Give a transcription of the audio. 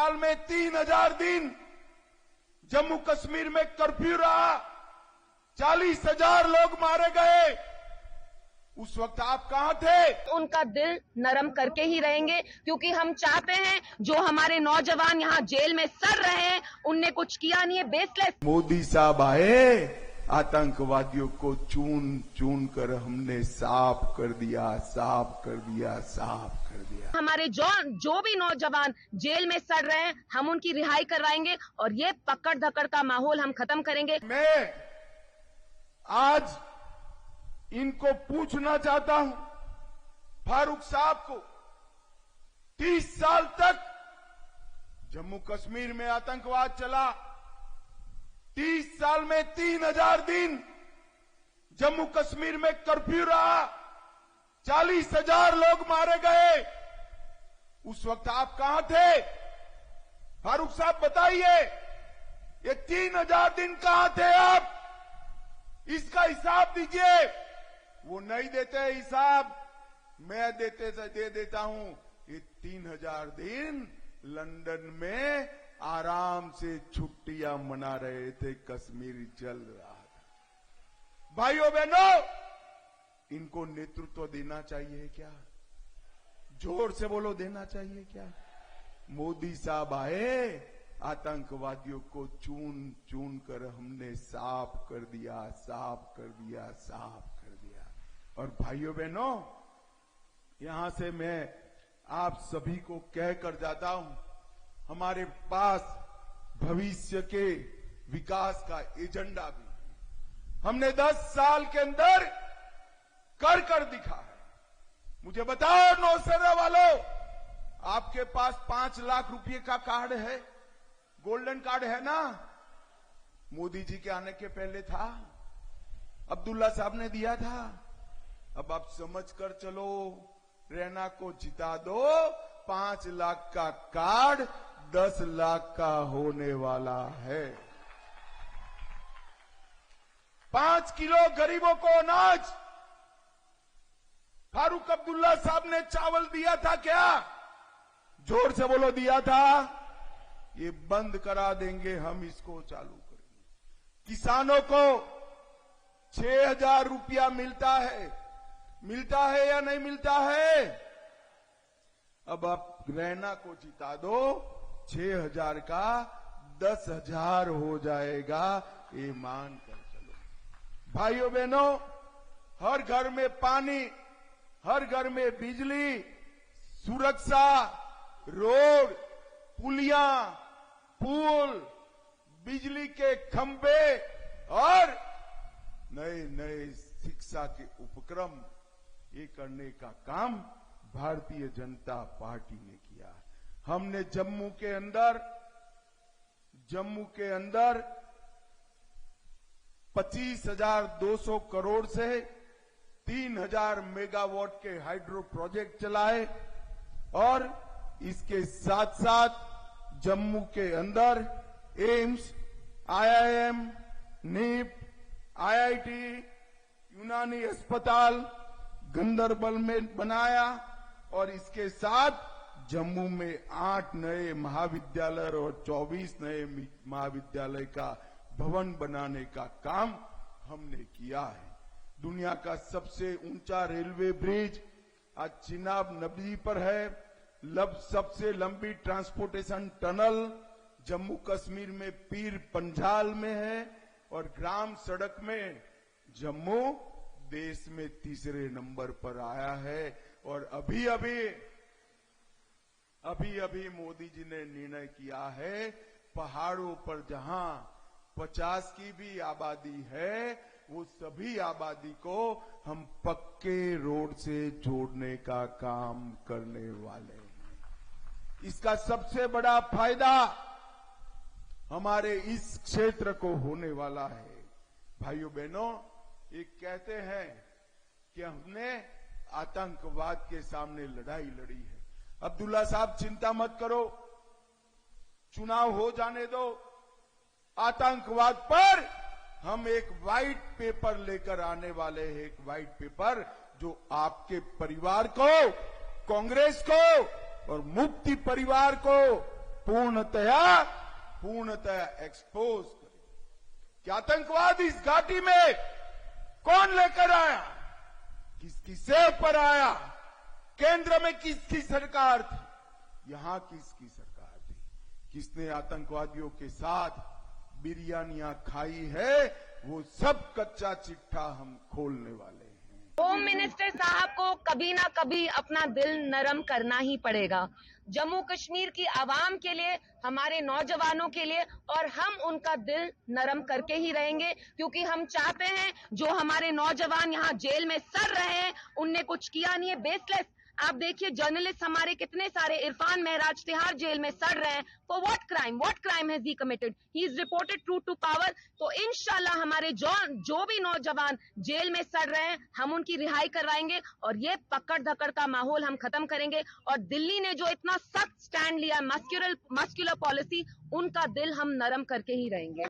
साल में 3000 दिन जम्मू कश्मीर में कर्फ्यू रहा, 40,000 लोग मारे गए। उस वक्त आप कहां थे? उनका दिल नरम करके ही रहेंगे, क्योंकि हम चाहते हैं जो हमारे नौजवान यहाँ जेल में सड़ रहे हैं, उनने कुछ किया नहीं है, बेसलेस। मोदी साहब आए, आतंकवादियों को चून चून कर हमने साफ कर दिया, साफ कर दिया, साफ कर दिया। हमारे जो भी नौजवान जेल में सड़ रहे हैं, हम उनकी रिहाई करवाएंगे और ये पकड़ धकड़ का माहौल हम खत्म करेंगे। मैं आज इनको पूछना चाहता हूं, फारूक साहब को 30 साल तक जम्मू कश्मीर में आतंकवाद चला, 30 साल में 3000 दिन जम्मू कश्मीर में कर्फ्यू रहा, 40,000 लोग मारे गए। उस वक्त आप कहां थे? फारूक साहब बताइए, ये 3000 दिन कहां थे आप? इसका हिसाब दीजिए। वो नहीं देते हिसाब, मैं दे देता हूं। ये 3000 दिन लंदन में आराम से छुट्टियां मना रहे थे, कश्मीर जल रहा था। भाइयों बहनों, इनको नेतृत्व देना चाहिए क्या? जोर से बोलो, देना चाहिए क्या? मोदी साहब आए, आतंकवादियों को चून चून कर हमने साफ कर दिया, साफ कर दिया, साफ कर दिया। और भाइयों बहनों, यहां से मैं आप सभी को कह कर जाता हूं, हमारे पास भविष्य के विकास का एजेंडा भी है। हमने 10 साल के अंदर कर दिखा है। मुझे बताओ नौसेना वालों, आपके पास 5 लाख रुपए का कार्ड है, गोल्डन कार्ड है ना? मोदी जी के आने के पहले था, अब्दुल्ला साहब ने दिया था। अब आप समझ कर चलो, रैना को जिता दो, 5 लाख का कार्ड 10 लाख का होने वाला है। 5 किलो गरीबों को अनाज फारूक अब्दुल्ला साहब ने चावल दिया था क्या? जोर से बोलो, दिया था। ये बंद करा देंगे, हम इसको चालू करेंगे। किसानों को 6,000 रुपया मिलता है या नहीं मिलता है? अब आप रैना को जिता दो, 6,000 का 10,000 हो जाएगा, ये मान कर चलो। भाइयों बहनों, हर घर में पानी, हर घर में बिजली, सुरक्षा, रोड, पुलियां, पुल, बिजली के खंभे और नए नए शिक्षा के उपक्रम, ये करने का काम भारतीय जनता पार्टी ने किया। हमने जम्मू के अंदर 25,200 करोड़ से 3,000 मेगावाट के हाइड्रो प्रोजेक्ट चलाए और इसके साथ साथ जम्मू के अंदर एम्स, IIM, नीप, IIT, यूनानी अस्पताल गंदरबल में बनाया और इसके साथ जम्मू में 8 नए महाविद्यालय और 24 नए महाविद्यालय का भवन बनाने का काम हमने किया है। दुनिया का सबसे ऊंचा रेलवे ब्रिज आज चिनाब नदी पर है। सबसे लंबी ट्रांसपोर्टेशन टनल जम्मू कश्मीर में पीर पंजाल में है और ग्राम सड़क में जम्मू देश में 3रे नंबर पर आया है। और अभी अभी मोदी जी ने निर्णय किया है, पहाड़ों पर जहां 50 की भी आबादी है, वो सभी आबादी को हम पक्के रोड से जोड़ने का काम करने वाले हैं। इसका सबसे बड़ा फायदा हमारे इस क्षेत्र को होने वाला है। भाइयों बहनों, ये कहते हैं कि हमने आतंकवाद के सामने लड़ाई लड़ी है। अब्दुल्ला साहब चिंता मत करो, चुनाव हो जाने दो, आतंकवाद पर हम एक व्हाइट पेपर लेकर आने वाले हैं। एक व्हाइट पेपर जो आपके परिवार को, कांग्रेस को और मुफ्ती परिवार को पूर्णतया एक्सपोज करेंगे कि आतंकवाद इस घाटी में कौन लेकर आया, किसकी सेव पर आया, केंद्र में किसकी सरकार थी, यहां किसकी सरकार थी, किसने आतंकवादियों के साथ बिरयानियां खाई है, वो सब कच्चा चिट्ठा हम खोलने वाले हैं। होम मिनिस्टर साहब को कभी ना कभी अपना दिल नरम करना ही पड़ेगा। जम्मू कश्मीर की आवाम के लिए, हमारे नौजवानों के लिए, और हम उनका दिल नरम करके ही रहेंगे, क्योंकि हम चाहते हैं जो हमारे नौजवान यहाँ जेल में सड़ रहे हैं, उनने कुछ किया नहीं है, बेसलेस। आप देखिए जर्नलिस्ट हमारे कितने सारे, इरफान महराज तिहाड़ जेल में सड़ रहे हैं। For what crime has he committed? He is reported true to power. तो इंशाल्लाह हमारे जो भी नौजवान जेल में सड़ रहे हैं, हम उनकी रिहाई करवाएंगे और ये पकड़ धकड़ का माहौल हम खत्म करेंगे। और दिल्ली ने जो इतना सख्त स्टैंड लिया, मस्कुलर पॉलिसी, उनका दिल हम नरम करके ही रहेंगे।